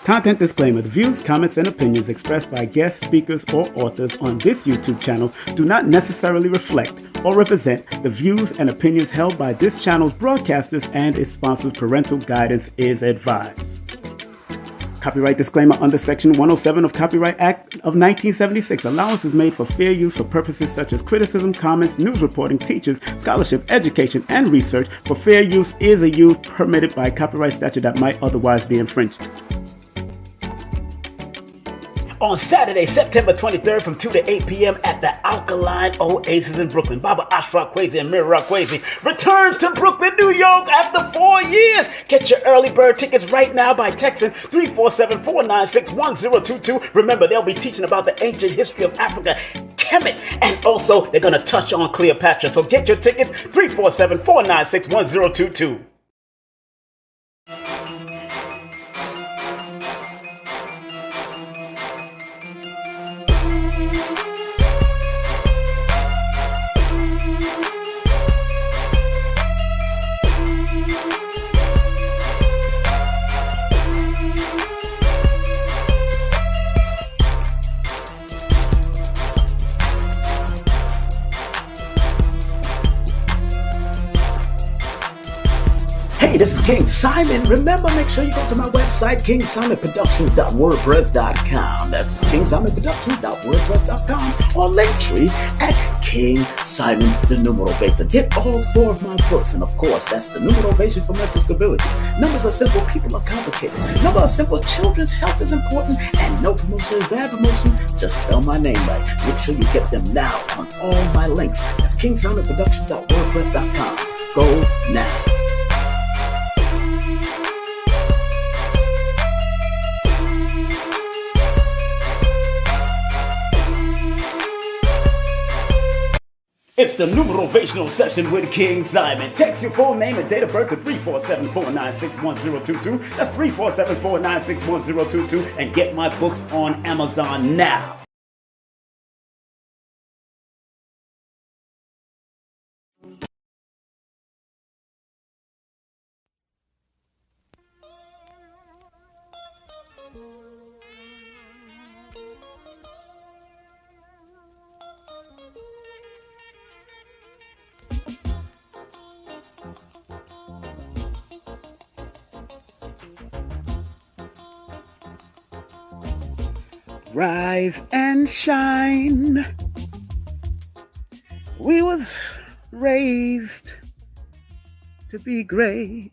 Content disclaimer: the views, comments, and opinions expressed by guest speakers or authors on this YouTube channel do not necessarily reflect or represent the views and opinions held by this channel's broadcasters and its sponsors. Parental guidance is advised. Copyright disclaimer under Section 107 of Copyright Act of 1976. Allowance is made for fair use for purposes such as criticism, comments, news reporting, teachers, scholarship, education, and research. For fair use is a use permitted by copyright statute that might otherwise be infringed. On Saturday, September 23rd from 2 to 8 p.m. at the Alkaline Oasis in Brooklyn, Baba Ashraf Kwesi and Mira Kwesi returns to Brooklyn, New York after 4 years. Get your early bird tickets right now by texting 347-496-1022. Remember, they'll be teaching about the ancient history of Africa, Kemet, and also they're going to touch on Cleopatra. So get your tickets, 347-496-1022. Hey, this is King Simon. Remember, make sure you go to my website, kingsimonproductions.wordpress.com. That's kingsimonproductions.wordpress.com or Linktree at King Simon the Numerovation. Get all 4 of my books, and of course, that's the Numerovation for Mental Stability. Numbers are simple, people are complicated. Numbers are simple, children's health is important, and no promotion is bad promotion. Just spell my name right. Make sure you get them now on all my links. That's kingsimonproductions.wordpress.com. Go now. It's the Numerovational session with King Simon. Text your full name and date of birth to 347-496-1022. That's 347-496-1022. And get my books on Amazon now. Rise and shine. We was raised to be great.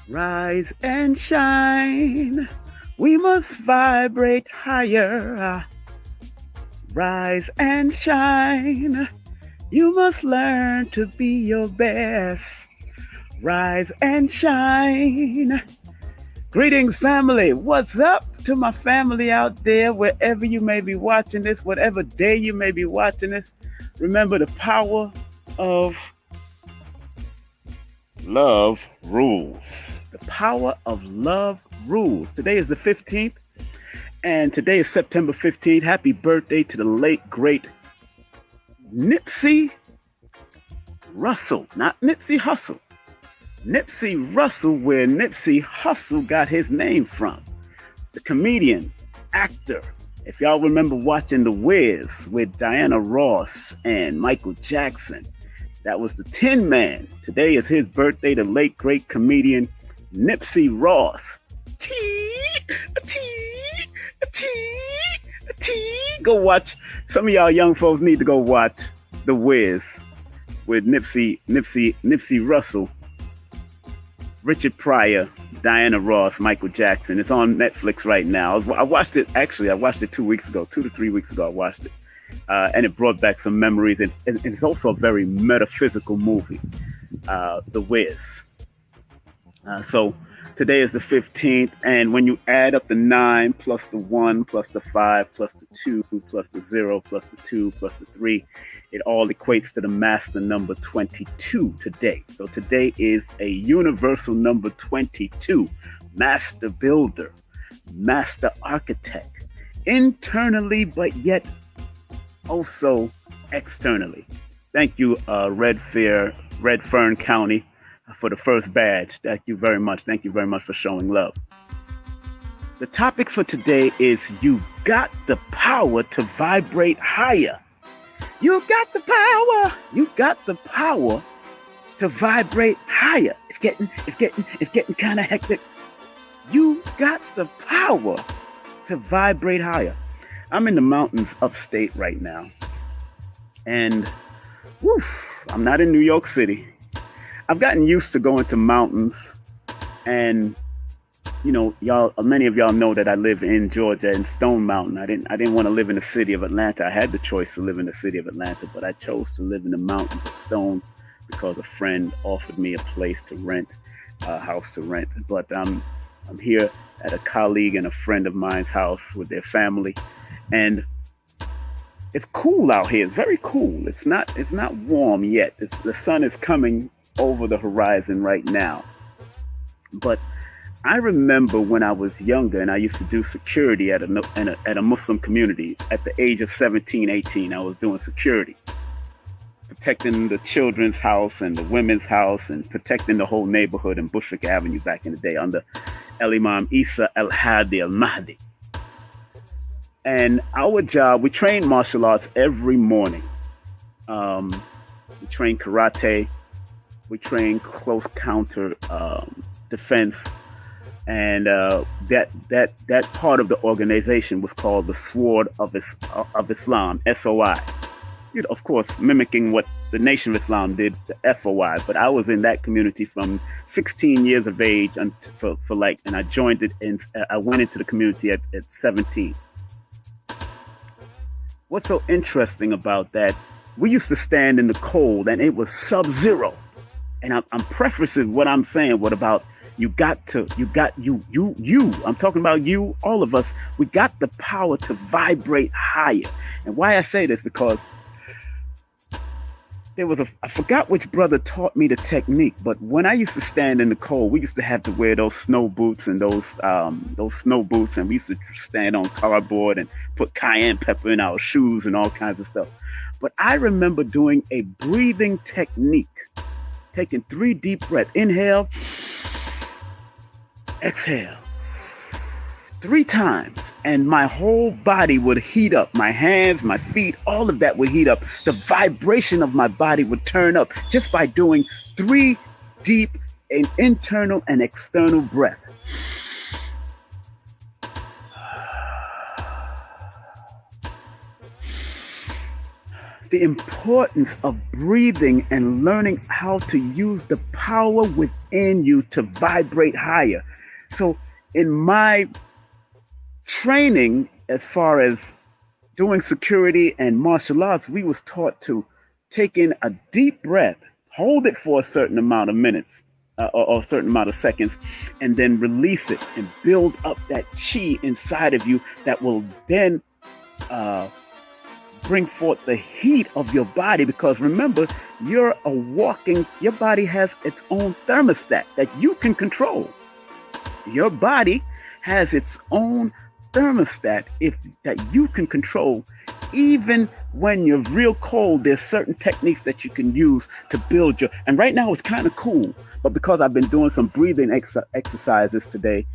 Rise and shine. We must vibrate higher. Rise and shine. You must learn to be your best. Rise and shine. Greetings, family. What's up to my family out there, wherever you may be watching this, whatever day you may be watching this? Remember, the power of love rules. The power of love rules. Today is the 15th, and today is September 15th. Happy birthday to the late, great Nipsey Russell. Not Nipsey Hussle. Nipsey Russell, where Nipsey Hussle got his name from. The comedian, actor. If y'all remember watching The Wiz with Diana Ross and Michael Jackson, that was the Tin Man. Today is his birthday, the late great comedian Nipsey Ross. Go watch. Some of y'all young folks need to go watch The Wiz with Nipsey Russell, Richard Pryor, Diana Ross, Michael Jackson. It's on Netflix right now. I watched it 2 weeks ago, 2 to 3 weeks ago. I watched it, and it brought back some memories. And it's also a very metaphysical movie, The Wiz. So today is the 15th, and when you add up the 9 plus the 1 plus the 5 plus the 2 plus the 0 plus the 2 plus the 3, it all equates to the master number 22 today. So today is a universal number 22, master builder, master architect, internally, but yet also externally. Thank you, Red Fern County, for the first badge. Thank you very much. Thank you very much for showing love. The topic for today is you got the power to vibrate higher. You got the power. You got the power to vibrate higher. It's getting kind of hectic. You got the power to vibrate higher. I'm in the mountains upstate right now. And I'm not in New York City. I've gotten used to going to mountains, and many of y'all know that I live in Georgia in Stone Mountain. I didn't want to live in the city of Atlanta. I had the choice to live in the city of Atlanta, but I chose to live in the mountains of Stone because a friend offered me a place to rent, a house to rent. But I'm here at a colleague and a friend of mine's house with their family, and it's cool out here. It's very cool. It's not warm yet. The sun is coming over the horizon right now. But I remember when I was younger and I used to do security at a Muslim community. At the age of 17, 18, I was doing security, protecting the children's house and the women's house and protecting the whole neighborhood in Bushwick Avenue back in the day under El Imam Isa Al-Hadi Al-Mahdi. And our job, we train martial arts every morning. We train karate. We train close counter defense. And that part of the organization was called the Sword of Islam, SOI. Of course, mimicking what the Nation of Islam did, the FOI. But I was in that community from 16 years of age and I joined it, and I went into the community at 17. What's so interesting about that? We used to stand in the cold, and it was sub-zero. And I'm prefacing what I'm saying. What about you? I'm talking about you, all of us. We got the power to vibrate higher. And why I say this, because I forgot which brother taught me the technique, but when I used to stand in the cold, we used to have to wear those snow boots and those snow boots, and we used to stand on cardboard and put cayenne pepper in our shoes and all kinds of stuff. But I remember doing a breathing technique, taking 3 deep breaths. Inhale, exhale, 3 times, and my whole body would heat up. My hands, my feet, all of that would heat up. The vibration of my body would turn up just by doing 3 deep and internal and external breath. The importance of breathing and learning how to use the power within you to vibrate higher. So in my training, as far as doing security and martial arts, we was taught to take in a deep breath, hold it for a certain amount of minutes or a certain amount of seconds, and then release it and build up that chi inside of you that will then bring forth the heat of your body. Because remember, your body has its own thermostat that you can control. Your body has its own thermostat that you can control. Even when you're real cold, there's certain techniques that you can use to build and right now it's kind of cool, but because I've been doing some breathing exercises today,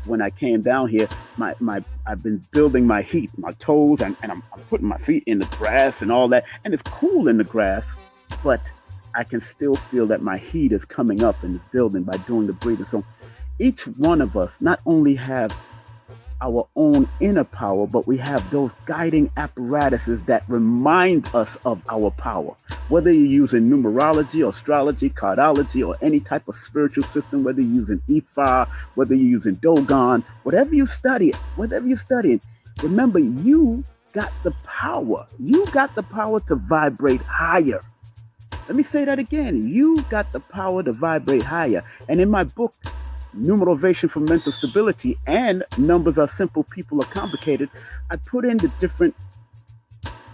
when I came down here, I've been building my heat, my toes, and I'm putting my feet in the grass and all that, and it's cool in the grass, but I can still feel that my heat is coming up and it's building by doing the breathing. So each one of us not only have our own inner power, but we have those guiding apparatuses that remind us of our power. Whether you're using numerology, astrology, cardology, or any type of spiritual system, whether you're using Ifa, whether you're using Dogon, whatever you study, remember, you got the power. You got the power to vibrate higher. Let me say that again. You got the power to vibrate higher. And in my book, Numerovation for Mental Stability and Numbers Are Simple, People Are Complicated, I put in the different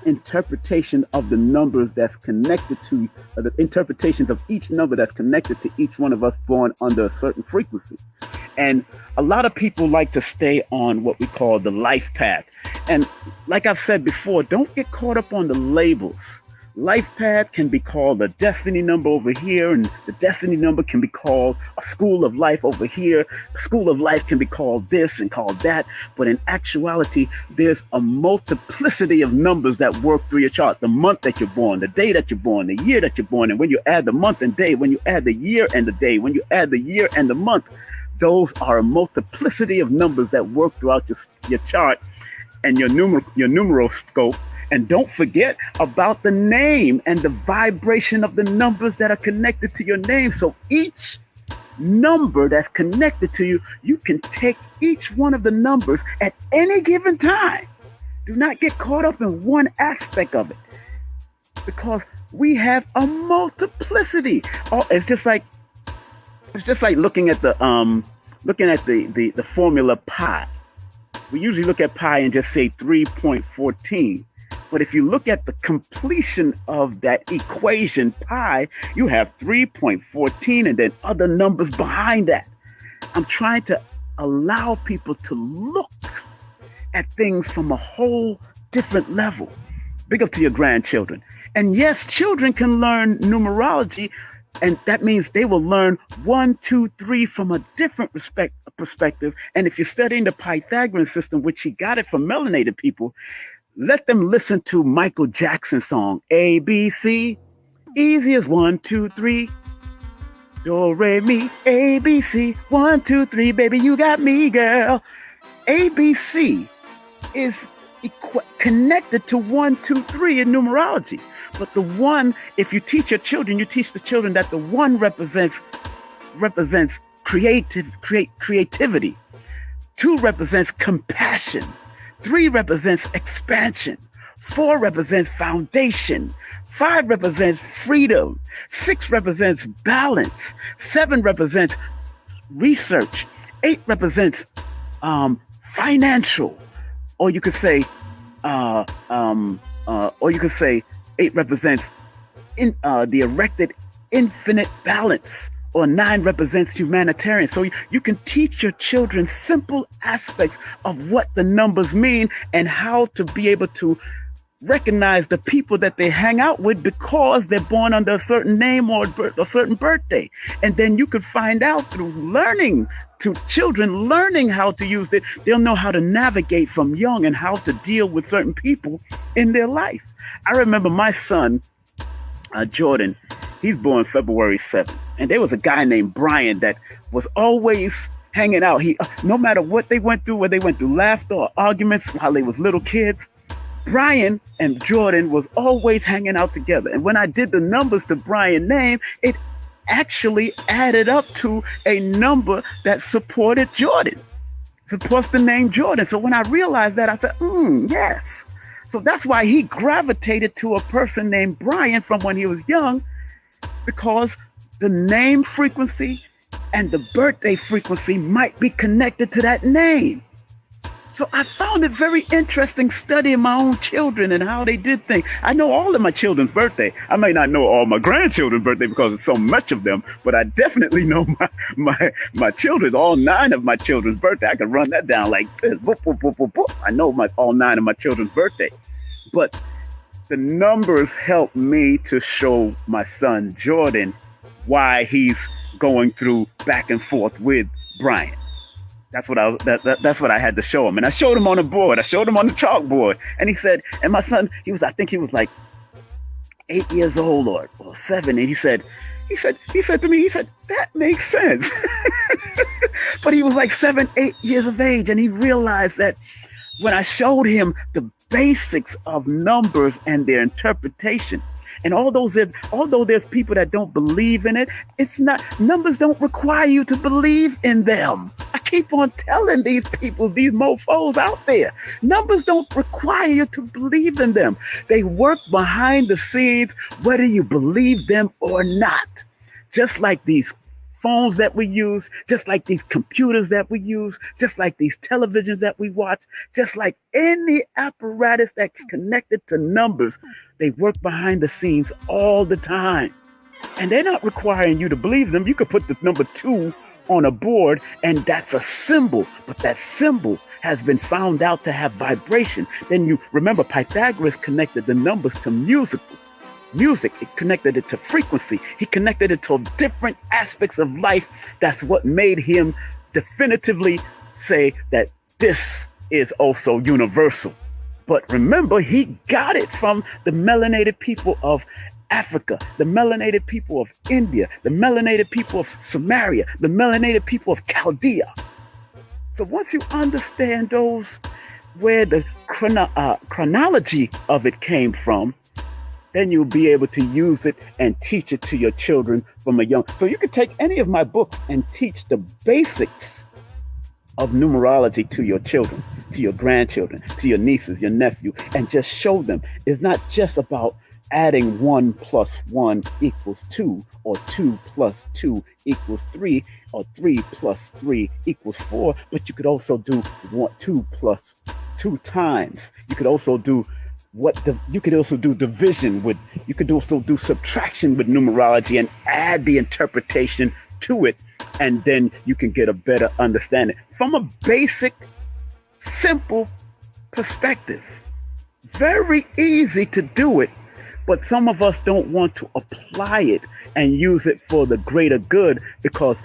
interpretation of the numbers that's connected to the interpretations of each number that's connected to each one of us born under a certain frequency. And a lot of people like to stay on what we call the life path. And like I've said before, don't get caught up on the labels. life path can be called a destiny number over here, and the destiny number can be called a school of life over here. The school of life can be called this and called that. But in actuality, there's a multiplicity of numbers that work through your chart. The month that you're born, the day that you're born, the year that you're born. And when you add the month and day, when you add the year and the day, when you add the year and the month, those are a multiplicity of numbers that work throughout your chart and your numeroscope. And don't forget about the name and the vibration of the numbers that are connected to your name. So each number that's connected to you, you can take each one of the numbers at any given time. Do not get caught up in one aspect of it, because we have a multiplicity. Oh, it's just like looking at the formula pi. We usually look at pi and just say 3.14. But if you look at the completion of that equation pi, you have 3.14 and then other numbers behind that. I'm trying to allow people to look at things from a whole different level. Big up to your grandchildren. And yes, children can learn numerology, and that means they will learn 1, 2, 3 from a different perspective. And if you're studying the Pythagorean system, which he got it from melanated people, let them listen to Michael Jackson's song, ABC, easy as 1, 2, 3. Do, re, mi, ABC, 1, 2, 3, baby, you got me, girl. ABC is connected to 1, 2, 3 in numerology. But the one, if you teach your children, you teach the children that the one represents creativity. 2 represents compassion. 3 represents expansion. 4 represents foundation. 5 represents freedom. 6 represents balance. 7 represents research. 8 represents financial. Or you could say 8 represents the erected infinite balance. Or 9 represents humanitarian. So you can teach your children simple aspects of what the numbers mean and how to be able to recognize the people that they hang out with because they're born under a certain name or a certain birthday. And then you could find out through learning, to children learning how to use it, they'll know how to navigate from young and how to deal with certain people in their life. I remember my son, Jordan, he's born February 7th. And there was a guy named Brian that was always hanging out. He, no matter what they went through, whether they went through laughter or arguments while they was little kids, Brian and Jordan was always hanging out together. And when I did the numbers to Brian's name, it actually added up to a number that supported Jordan, supports the name Jordan. So when I realized that, I said, yes. So that's why he gravitated to a person named Brian from when he was young, because the name frequency and the birthday frequency might be connected to that name. So I found it very interesting studying my own children and how they did things. I know all of my children's birthday. I may not know all my grandchildren's birthday because it's so much of them, but I definitely know my children, all 9 of my children's birthday. I can run that down like this. Boop, boop, boop, boop, boop. I know all 9 of my children's birthday. But the numbers help me to show my son Jordan why he's going through back and forth with Brian. That's what I had to show him. And I showed him on the board. I showed him on the chalkboard. And he said, and my son, I think he was like 8 years old or 7. And he said to me, that makes sense. But he was like 7, 8 years of age. And he realized that when I showed him the basics of numbers and their interpretation, and although there's people that don't believe in it, it's not, numbers don't require you to believe in them. I keep on telling these people, these mofos out there, numbers don't require you to believe in them. They work behind the scenes, whether you believe them or not. Just like these phones that we use, just like these computers that we use, just like these televisions that we watch, just like any apparatus that's connected to numbers, they work behind the scenes all the time. And they're not requiring you to believe them. You could put the number 2 on a board and that's a symbol, but that symbol has been found out to have vibration. Then you remember Pythagoras connected the numbers to musical. music. He connected it to frequency. He connected it to different aspects of life. That's what made him definitively say that this is also universal. But remember, he got it from the melanated people of Africa, the melanated people of India, the melanated people of Samaria, the melanated people of Chaldea. So once you understand those, where the chronology of it came from, then you'll be able to use it and teach it to your children from a young. So you can take any of my books and teach the basics of numerology to your children, to your grandchildren, to your nieces, your nephew, and just show them. It's not just about adding 1 + 1 = 2, or 2 + 2 = 3, or 3 + 3 = 4, but you could also do 2 + 2 times. You could also do division with, you could also do subtraction with numerology and add the interpretation to it, and then you can get a better understanding from a basic, simple perspective. Very easy to do it, but some of us don't want to apply it and use it for the greater good, because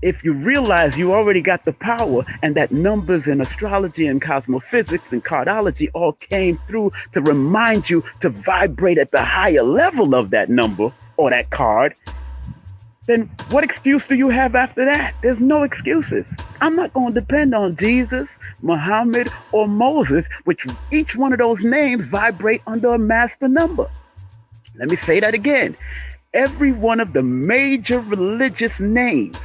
if you realize you already got the power, and that numbers and astrology and cosmophysics and cardology all came through to remind you to vibrate at the higher level of that number or that card, then what excuse do you have after that? There's no excuses. I'm not going to depend on Jesus, Muhammad, or Moses, which each one of those names vibrate under a master number. Let me say that again. Every one of the major religious names,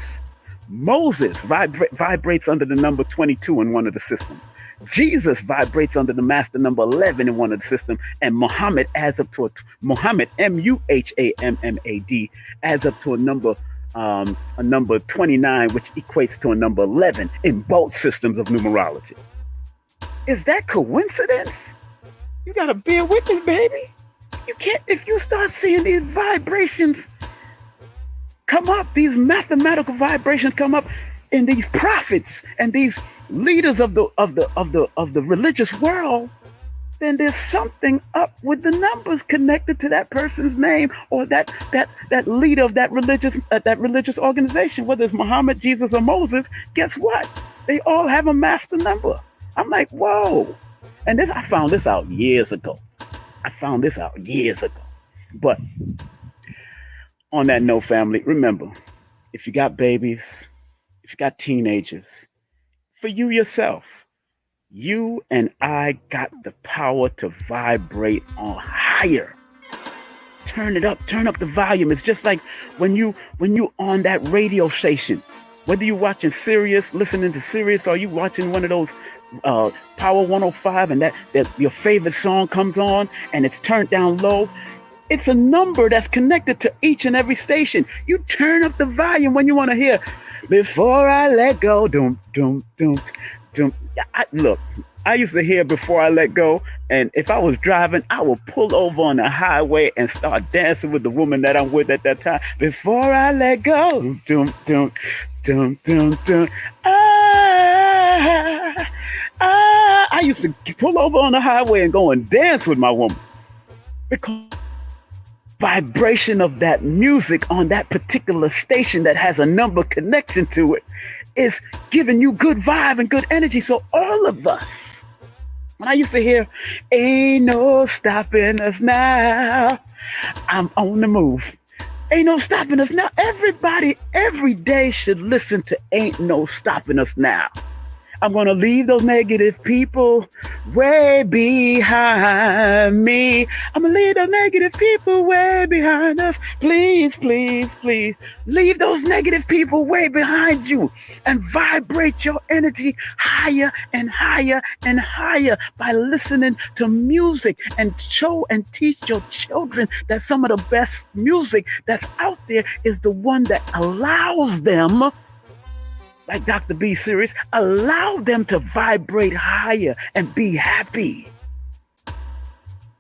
Moses vibrates under the number 22 in one of the systems. Jesus vibrates under the master number 11 in one of the systems, and Muhammad adds up to Muhammad, Muhammad, adds up to a number 29, which equates to a number 11 in both systems of numerology. Is that coincidence? You gotta bear with us, baby. You can't, if you start seeing these vibrations come up, these mathematical vibrations come up in these prophets and these leaders of the religious world, then there's something up with the numbers connected to that person's name, or that leader of that religious organization, whether it's Muhammad, Jesus, or Moses. Guess what? They all have a master number. I'm like, whoa. And I found this out years ago. But on that note, family, remember, if you got babies, if you got teenagers, for you yourself, you and I got the power to vibrate on higher. Turn it up, turn up the volume. It's just like when you on that radio station, whether you're watching Sirius, listening to Sirius, or you watching one of those Power 105, and that your favorite song comes on and it's turned down low. It's a number that's connected to each and every station. You turn up the volume when you want to hear "Before I Let Go." Doom, doom, doom, doom. Look, I used to hear "Before I Let Go," and if I was driving, I would pull over on the highway and start dancing with the woman that I'm with at that time. Before I let go. Doom, doom, doom, doom, doom. I used to pull over on the highway and go and dance with my woman, because vibration of that music on that particular station that has a number connection to it is giving you good vibe and good energy. So all of us, when I used to hear "Ain't no stopping us now, I'm on the move, ain't no stopping us now," everybody every day should listen to "Ain't No Stopping Us Now." I'm going to leave those negative people way behind me. I'm going to leave those negative people way behind us. Please, please, please. Leave those negative people way behind you and vibrate your energy higher and higher and higher by listening to music, and show and teach your children that some of the best music that's out there is the one that allows them, like Dr. B series, allow them to vibrate higher and be happy.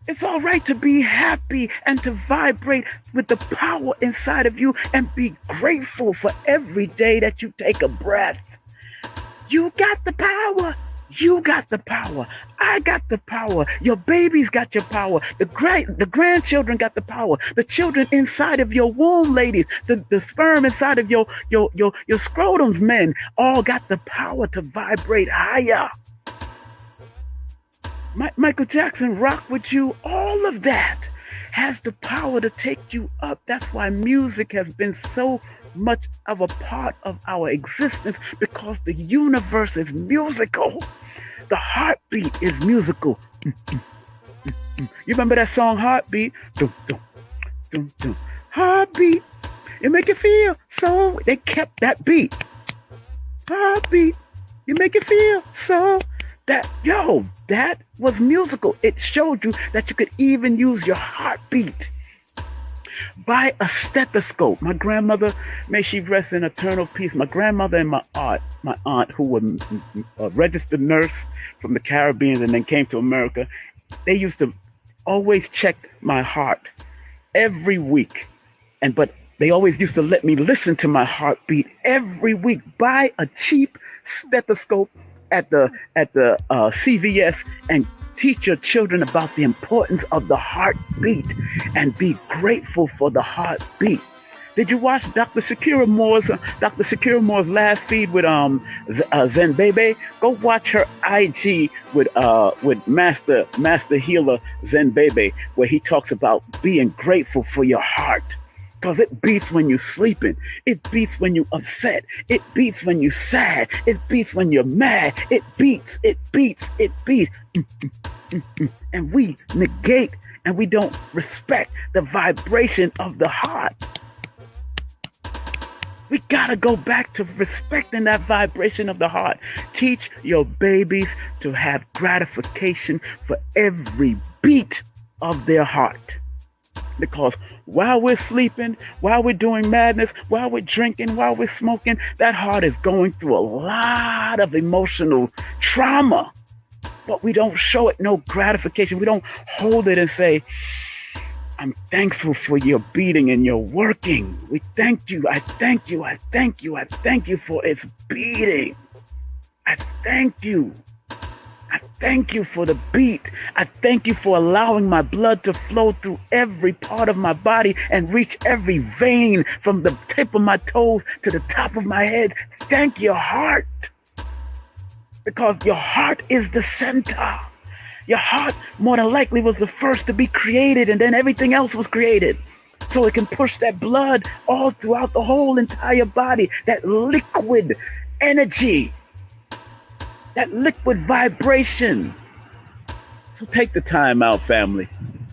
It's all right to be happy and to vibrate with the power inside of you and be grateful for every day that you take a breath. You got the power. You got the power. I got the power. Your babies got your power. The grandchildren got the power. The children inside of your womb, ladies, the sperm inside of your scrotums, men, all got the power to vibrate higher. Michael Jackson rocked with you. All of that has the power to take you up. That's why music has been so much of a part of our existence, because the universe is musical. The heartbeat is musical. You remember that song, Heartbeat? Dum, dum, dum, dum. Heartbeat. You make it feel so. They kept that beat. Heartbeat. You make it feel so. That was musical. It showed you that you could even use your heartbeat. By a stethoscope. My grandmother, may she rest in eternal peace. My grandmother and my aunt, who was a registered nurse from the Caribbean and then came to America, they used to always check my heart every week. But they always used to let me listen to my heartbeat every week. Buy a cheap stethoscope at the CVS and teach your children about the importance of the heartbeat and be grateful for the heartbeat. Did you watch Dr. Shakira Moore's last feed with Zen Bebe? Go watch her IG with Master Healer Zen Bebe, where he talks about being grateful for your heart. Because it beats when you're sleeping. It beats when you're upset. It beats when you're sad. It beats when you're mad. It beats. And we negate and we don't respect the vibration of the heart. We gotta go back to respecting that vibration of the heart. Teach your babies to have gratification for every beat of their heart. Because while we're sleeping, while we're doing madness, while we're drinking, while we're smoking, that heart is going through a lot of emotional trauma. But we don't show it no gratification. We don't hold it and say, I'm thankful for your beating and your working. We thank you. I thank you. I thank you. I thank you for its beating. I thank you. I thank you for the beat. I thank you for allowing my blood to flow through every part of my body and reach every vein from the tip of my toes to the top of my head. Thank your heart. Because your heart is the center. Your heart more than likely was the first to be created, and then everything else was created. So it can push that blood all throughout the whole entire body, that liquid energy. That liquid vibration. So take the time out, family,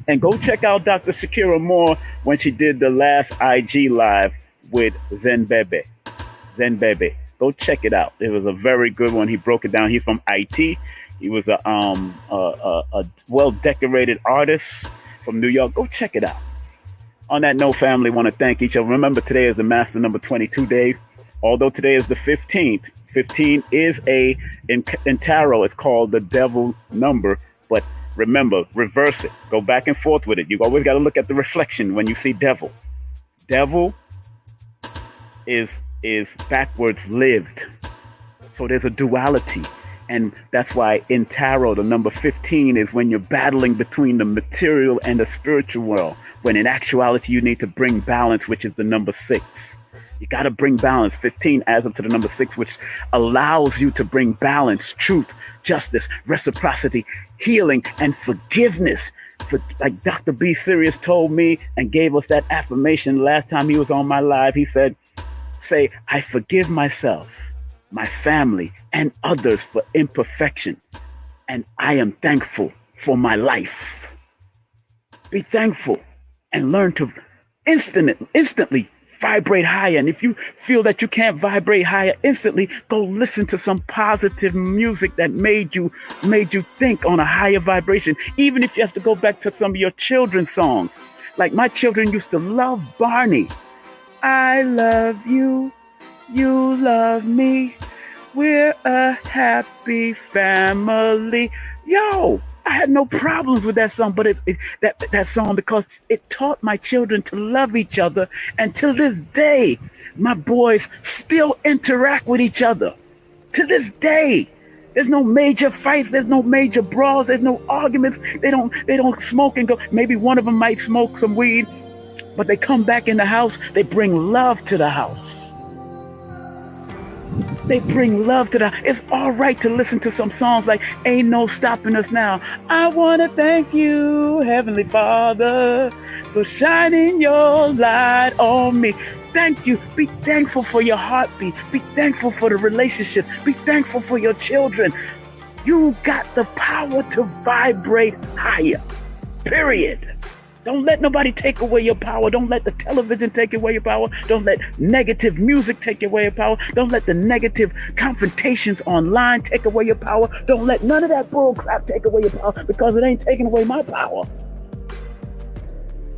and go check out Dr. Shakira Moore when she did the last IG live with Zen Bebe. Go check it out. It was a very good one. He broke it down. He's from IT. He was a well-decorated artist from New York. Go check it out. On that note, family, want to thank each other. Remember, today is the Master Number 22 day. Although today is the 15th, 15 is in tarot, it's called the devil number. But remember, reverse it. Go back and forth with it. You always got to look at the reflection when you see devil. Devil is backwards lived. So there's a duality. And that's why in tarot, the number 15 is when you're battling between the material and the spiritual world. When in actuality, you need to bring balance, which is the number 6. You got to bring balance. 15 adds up to the number 6, which allows you to bring balance, truth, justice, reciprocity, healing, and forgiveness. Like Dr. B. Sirius told me and gave us that affirmation last time he was on my live. He said, say, I forgive myself, my family, and others for imperfection. And I am thankful for my life. Be thankful and learn to instantly vibrate higher. And if you feel that you can't vibrate higher instantly, go listen to some positive music that made you think on a higher vibration. Even if you have to go back to some of your children's songs. Like my children used to love Barney. I love you, you love me, we're a happy family. Yo, I had no problems with that song, but that song, because it taught my children to love each other. And till this day, my boys still interact with each other. To this day, There's no major fights. There's no major brawls. There's no arguments. They don't smoke and go. Maybe one of them might smoke some weed, but they come back in the house. They bring love to the house. They bring love to the. It's all right to listen to some songs like "Ain't No Stopping Us Now." I want to thank you, Heavenly Father, for shining your light on me. Thank you. Be thankful for your heartbeat. Be thankful for the relationship. Be thankful for your children. You got the power to vibrate higher. Period. Don't let nobody take away your power. Don't let the television take away your power. Don't let negative music take away your power. Don't let the negative confrontations online take away your power. Don't let none of that bull crap take away your power, because it ain't taking away my power.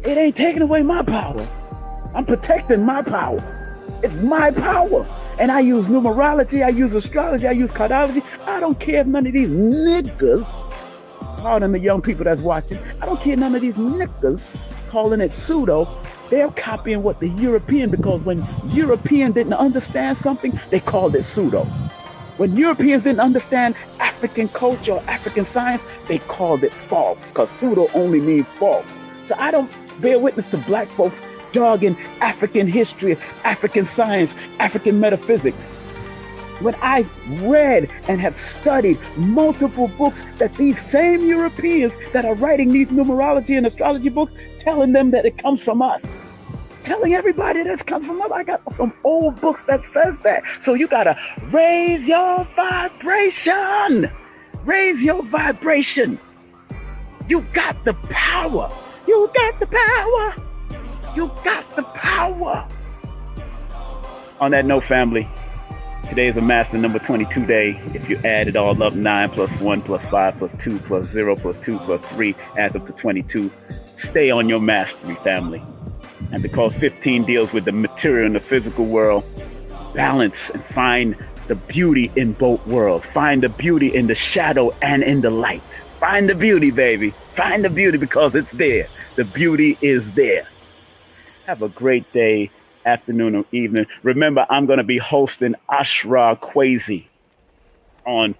It ain't taking away my power. I'm protecting my power. It's my power. And I use numerology, I use astrology, I use cardiology. I don't care if none of these niggas, pardon the young people that's watching, I don't care none of these niggas calling it pseudo. They're copying what the European, because when European didn't understand something, they called it pseudo. When Europeans didn't understand African culture or African science, they called it false, because pseudo only means false. So I don't bear witness to black folks jargon African history, African science, African metaphysics. When I've read and have studied multiple books that these same Europeans that are writing these numerology and astrology books, telling them that it comes from us. Telling everybody that's come from us. I got some old books that says that. So you gotta raise your vibration. Raise your vibration. You got the power. You got the power. You got the power. On that note, family, today is a master number 22 day. If you add it all up, 9 plus 1 plus 5 plus 2 plus 0 plus 2 plus 3 adds up to 22. Stay on your mastery, family. And because 15 deals with the material and the physical world, balance and find the beauty in both worlds. Find the beauty in the shadow and in the light. Find the beauty, baby. Find the beauty, because it's there. The beauty is there. Have a great day, afternoon or evening. Remember, I'm going to be hosting Ashra Kwesi on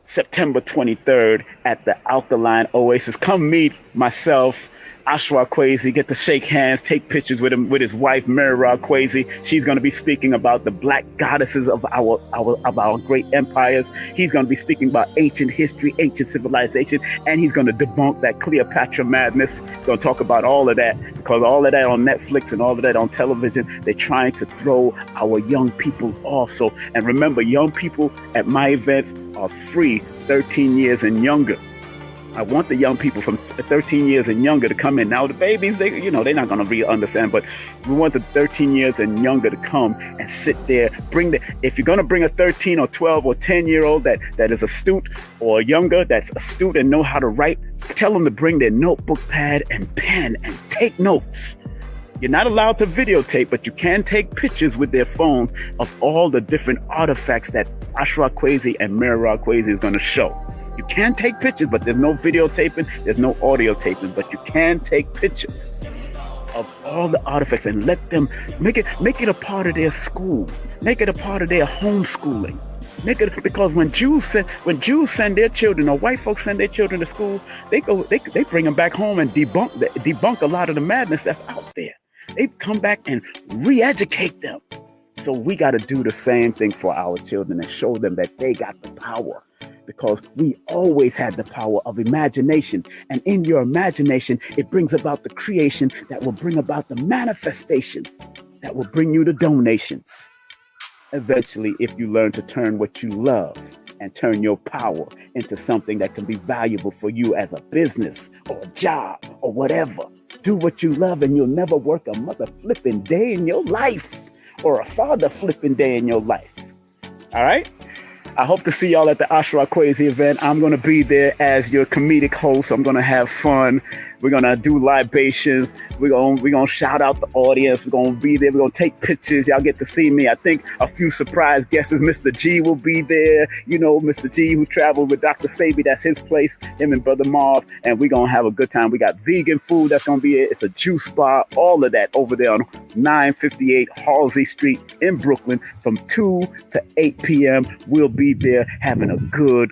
September 23rd at the Alkaline Oasis. Come meet myself, Ashra Kwesi, get to shake hands, take pictures with him, with his wife, Mira Kwesi. She's going to be speaking about the black goddesses of our great empires. He's going to be speaking about ancient history, ancient civilization, and he's going to debunk that Cleopatra madness. He's going to talk about all of that, because all of that on Netflix and all of that on television, they're trying to throw our young people off. So, and remember, young people at my events are free, 13 years and younger. I want the young people from 13 years and younger to come in. Now, the babies, they're not going to really understand, but we want the 13 years and younger to come and sit there. If you're going to bring a 13 or 12 or 10-year-old that is astute, or younger that's astute and know how to write, tell them to bring their notebook, pad, and pen and take notes. You're not allowed to videotape, but you can take pictures with their phone of all the different artifacts that Ashra Kwesi and Mira Kwesi is going to show. You can take pictures, but there's no videotaping, there's no audio taping, but you can take pictures of all the artifacts and let them make it a part of their school, make it a part of their homeschooling. Because when Jews send their children, or white folks send their children to school, they bring them back home and debunk a lot of the madness that's out there. They come back and re-educate them. So we got to do the same thing for our children and show them that they got the power. Because we always had the power of imagination. And in your imagination, it brings about the creation that will bring about the manifestation that will bring you the donations. Eventually, if you learn to turn what you love and turn your power into something that can be valuable for you as a business or a job or whatever. Do what you love and you'll never work a mother flipping day in your life, or a father flipping day in your life. All right? I hope to see y'all at the Ashra Kwesi event. I'm going to be there as your comedic host. I'm going to have fun. We're gonna do libations. We're gonna shout out the audience. We're gonna be there. We're gonna take pictures. Y'all get to see me. I think a few surprise guests. Mr. G will be there. You know, Mr. G who traveled with Dr. Sabi. That's his place. Him and Brother Marv. And we're gonna have a good time. We got vegan food that's gonna be it. It's a juice bar. All of that over there on 958 Halsey Street in Brooklyn from 2 to 8 p.m. We'll be there having a good,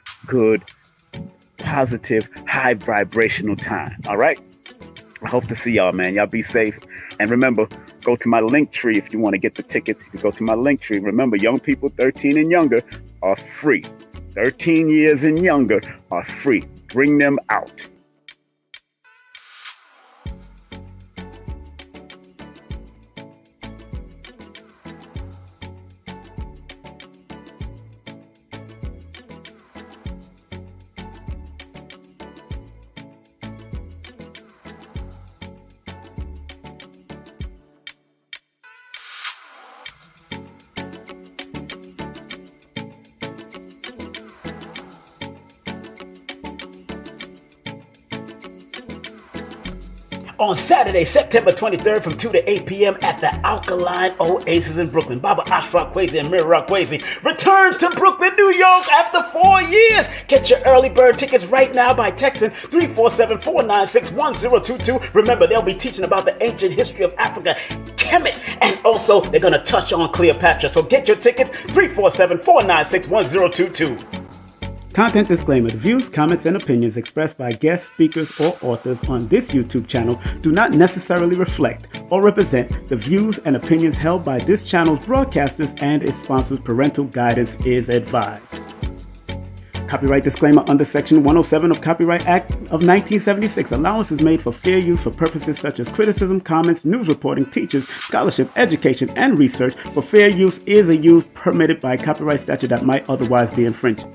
positive, high vibrational time. All right? I hope to see y'all, man. Y'all be safe. And remember, go to my link tree if you want to get the tickets. You go to my link tree. Remember, young people 13 and younger are free. 13 years and younger are free. Bring them out. On Saturday, September 23rd from 2 to 8 p.m. at the Alkaline Oasis in Brooklyn, Baba Ashraf Kwesi and Mira Kwesi returns to Brooklyn, New York after 4 years. Get your early bird tickets right now by texting 347-496-1022. Remember, they'll be teaching about the ancient history of Africa, Kemet, and also they're going to touch on Cleopatra. So get your tickets, 347-496-1022. Content disclaimer. The views, comments, and opinions expressed by guest speakers or authors on this YouTube channel do not necessarily reflect or represent the views and opinions held by this channel's broadcasters and its sponsors. Parental guidance is advised. Copyright disclaimer under Section 107 of Copyright Act of 1976. Allowance is made for fair use for purposes such as criticism, comments, news reporting, teachers, scholarship, education, and research. For fair use is a use permitted by copyright statute that might otherwise be infringed.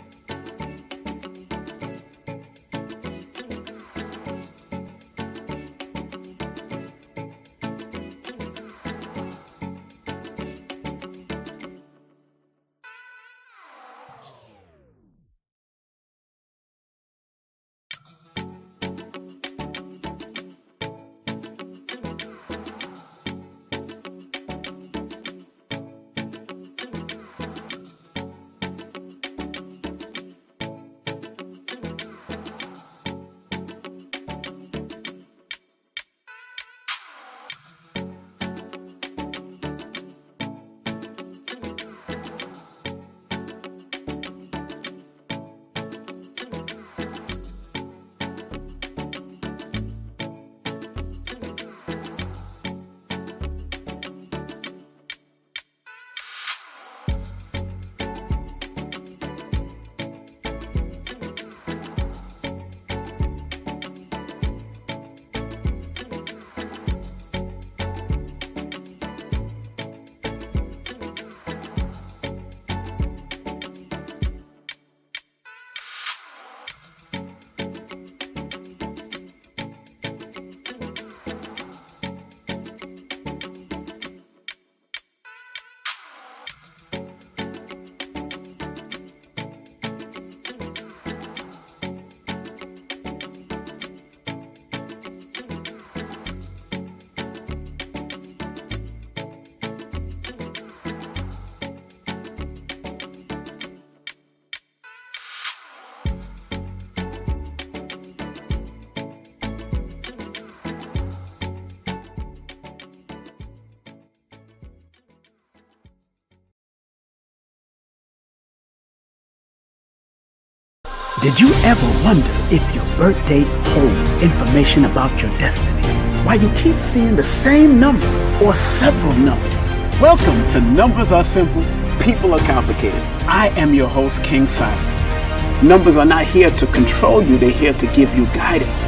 Did you ever wonder if your birth date holds information about your destiny? Why you keep seeing the same number or several numbers? Welcome to Numbers Are Simple, People Are Complicated. I am your host, King Simon. Numbers are not here to control you, they're here to give you guidance.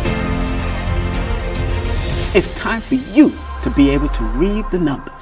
It's time for you to be able to read the numbers.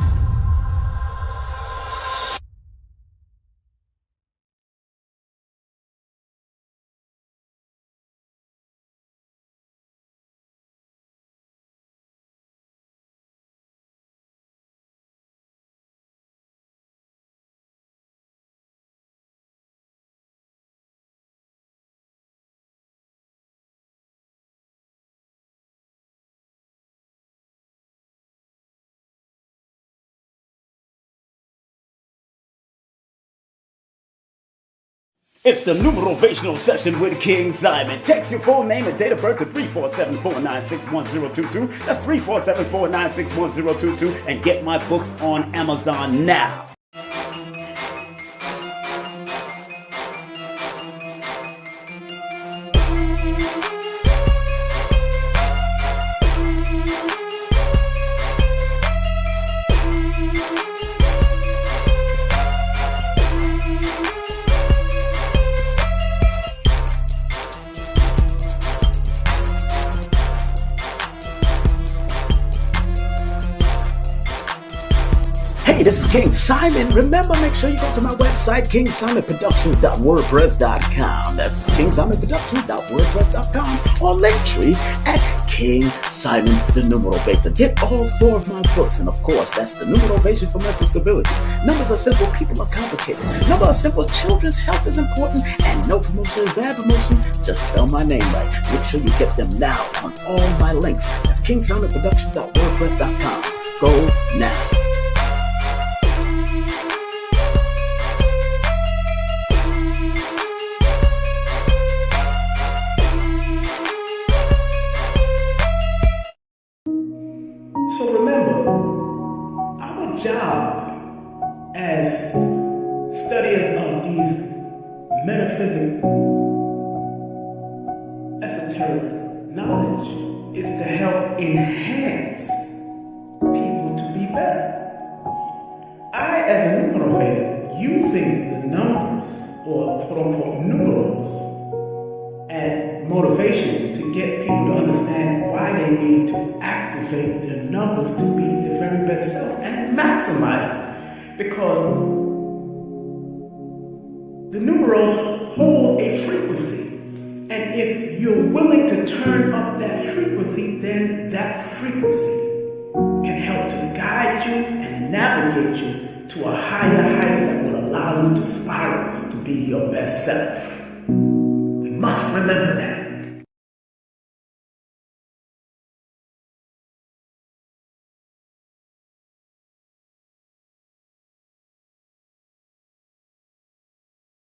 It's the numerovational session with King Simon. Text your full name and date of birth to 347-496-1022. That's 347-496-1022. And get my books on Amazon now. Hey, this is King Simon. Remember, make sure you go to my website, kingsimonproductions.wordpress.com. That's kingsimonproductions.wordpress.com or Linktree at King Simon the Numerovator. Get all 4 of my books, and of course, that's the Numerovation for Mental Stability. Numbers are simple, people are complicated. Numbers are simple, children's health is important, and no promotion is bad promotion. Just spell my name right. Make sure you get them now on all my links. That's kingsimonproductions.wordpress.com. Go now. So remember, our job as studiers of these metaphysical, esoteric knowledge is to help enhance people to be better. I, as a numerovator, using the numbers, or quote-unquote numerals, and motivation to get people to understand why they need to activate their numbers to be their very best self and maximize it. Because the numerals hold a frequency. And if you're willing to turn up that frequency, then that frequency can help to guide you and navigate you to a higher height that will allow you to spiral to be your best self. We must remember that.